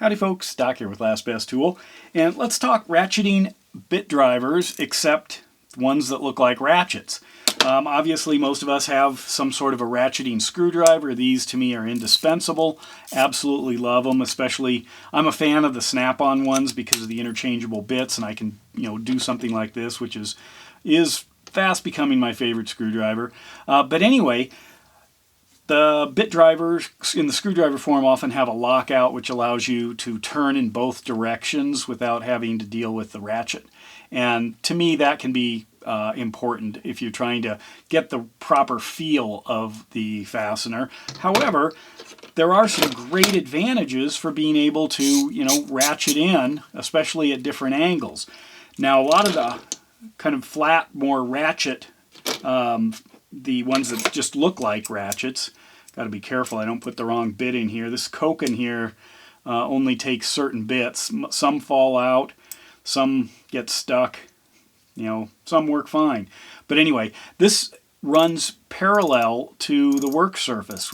Howdy folks, Doc here with Last Best Tool, and let's talk ratcheting bit drivers, except ones that look like ratchets. Obviously most of us have some sort of a ratcheting screwdriver. These to me are indispensable. Absolutely love them, especially I'm a fan of the snap-on ones because of the interchangeable bits, and I can do something like this, which is fast becoming my favorite screwdriver. But anyway, the bit drivers in the screwdriver form often have a lockout which allows you to turn in both directions without having to deal with the ratchet. And to me that can be important if you're trying to get the proper feel of the fastener. However, there are some great advantages for being able to, ratchet in, especially at different angles. Now a lot of the kind of flat, more ratchet the ones that just look like ratchets. Got to be careful I don't put the wrong bit in here. This Coke in here only takes certain bits. Some fall out, some get stuck, some work fine. But anyway, this runs parallel to the work surface,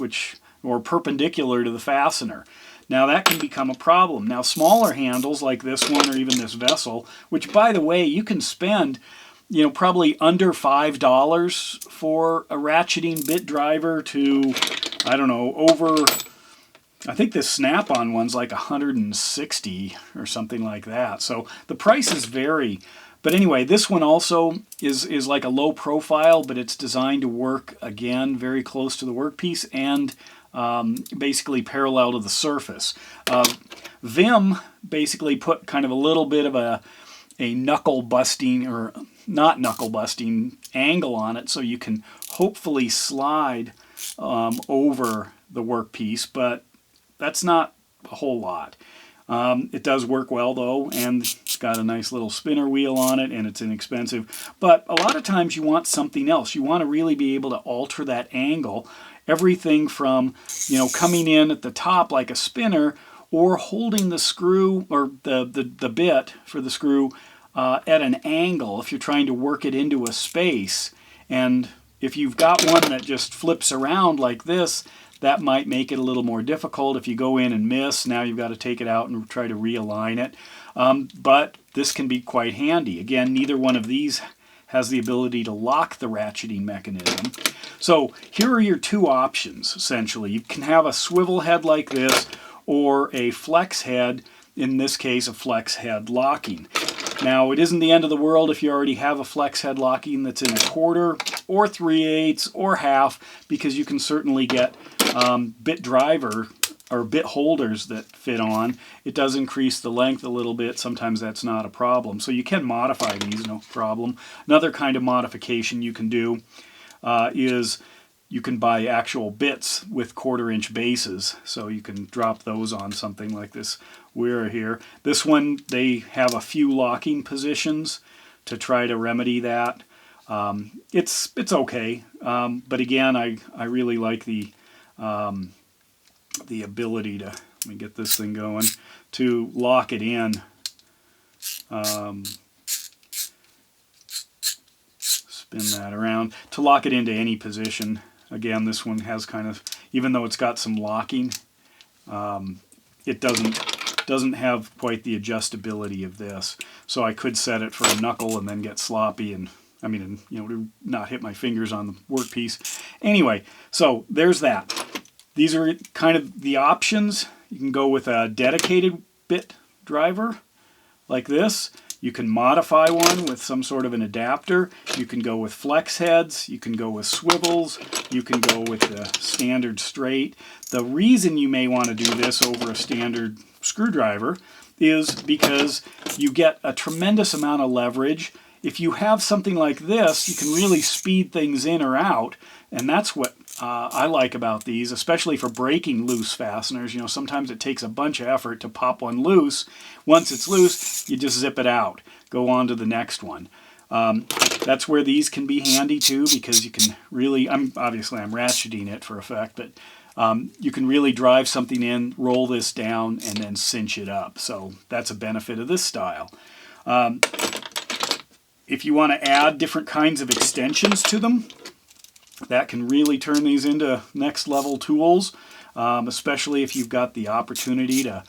or perpendicular to the fastener. Now that can become a problem. Now smaller handles like this one or even this vessel, which by the way you can spend probably under $5 for a ratcheting bit driver to, I don't know, over, I think this snap-on one's like $160 or something like that. So the prices vary. But anyway, this one also is like a low profile, but it's designed to work, again, very close to the workpiece and basically parallel to the surface. Vim basically put kind of a little bit of a knuckle busting, or not knuckle busting, angle on it so you can hopefully slide over the workpiece, but that's not a whole lot. It does work well though, and it's got a nice little spinner wheel on it, and it's inexpensive. But a lot of times you want something else. You want to really be able to alter that angle. Everything from coming in at the top like a spinner, or holding the screw or the bit for the screw at an angle if you're trying to work it into a space. And if you've got one that just flips around like this, that might make it a little more difficult. If you go in and miss, now you've got to take it out and try to realign it. But this can be quite handy. Again, neither one of these has the ability to lock the ratcheting mechanism. So here are your two options, essentially. You can have a swivel head like this, or a flex head, in this case a flex head locking. Now it isn't the end of the world if you already have a flex head locking that's in 1/4 or 3/8 or half, because you can certainly get bit driver or bit holders that fit on. It does increase the length a little bit. Sometimes that's not a problem. So you can modify these, no problem. Another kind of modification you can do is you can buy actual bits with 1/4-inch bases, so you can drop those on something like this Weir here. This one, they have a few locking positions to try to remedy that. It's okay, but again, I really like the ability to, let me get this thing going, to lock it in. Spin that around to lock it into any position. Again, this one has kind of, even though it's got some locking, it doesn't have quite the adjustability of this. So I could set it for a knuckle and then get sloppy and, to not hit my fingers on the workpiece. Anyway, so there's that. These are kind of the options. You can go with a dedicated bit driver like this. You can modify one with some sort of an adapter. You can go with flex heads. You can go with swivels. You can go with the standard straight. The reason you may want to do this over a standard screwdriver is because you get a tremendous amount of leverage. If you have something like this, you can really speed things in or out, and that's what I like about these, especially for breaking loose fasteners. Sometimes it takes a bunch of effort to pop one loose. Once it's loose, you just zip it out. Go on to the next one. That's where these can be handy too, because you can really, obviously I'm ratcheting it for effect, but you can really drive something in, roll this down, and then cinch it up. So that's a benefit of this style. If you want to add different kinds of extensions to them, that can really turn these into next level tools, especially if you've got the opportunity to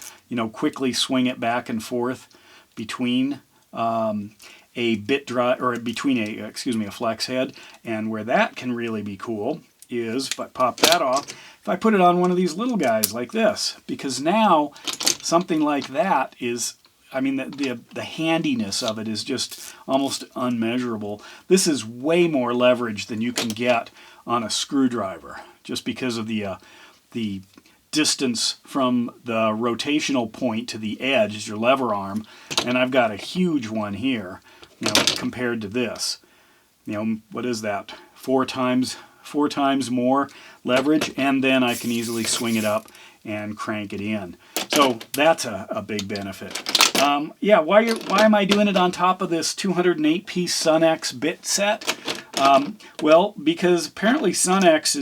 quickly swing it back and forth between a bit drive, or between a flex head. And where that can really be cool is, if I pop that off, if I put it on one of these little guys like this, because now something like that is, I mean, the handiness of it is just almost unmeasurable. This is way more leverage than you can get on a screwdriver, just because of the distance from the rotational point to the edge is your lever arm, and I've got a huge one here, compared to this. What is that? Four times more leverage, and then I can easily swing it up and crank it in. So that's a big benefit. Yeah, why am I doing it on top of this 208-piece SunX bit set? Well, because apparently SunX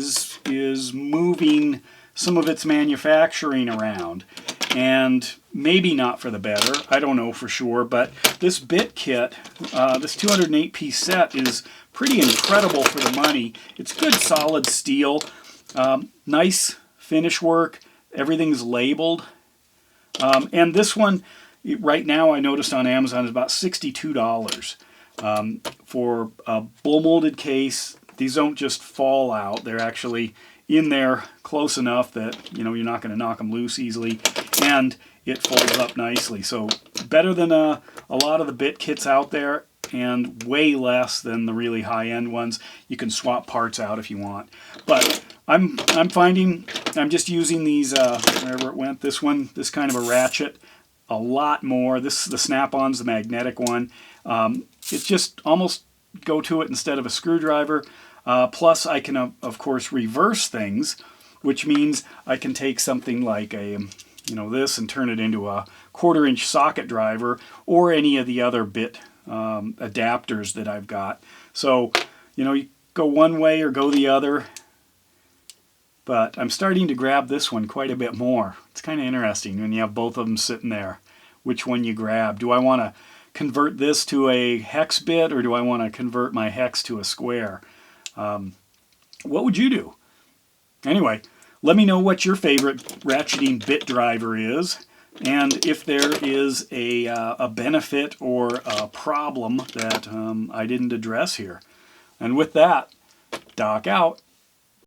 is moving some of its manufacturing around, and maybe not for the better. I don't know for sure, but this bit kit, this 208-piece set, is pretty incredible for the money. It's good solid steel, nice finish work, everything's labeled, and this one right now I noticed on Amazon is about $62 for a blow molded case. These don't just fall out, they're actually in there close enough that you're not going to knock them loose easily, and it folds up nicely. So better than a lot of the bit kits out there, and way less than the really high-end ones. You can swap parts out if you want, but I'm finding I'm just using these wherever it went. This kind of a ratchet, a lot more. The snap-on's the magnetic one. It's just almost go to it instead of a screwdriver. Plus, I can, of course, reverse things, which means I can take something like this and turn it into a 1/4-inch socket driver, or any of the other bit adapters that I've got. So, you go one way or go the other. But I'm starting to grab this one quite a bit more. It's kind of interesting when you have both of them sitting there, which one you grab. Do I want to convert this to a hex bit, or do I want to convert my hex to a square? What would you do? Anyway, let me know what your favorite ratcheting bit driver is, and if there is a benefit or a problem that I didn't address here. And with that, Doc out.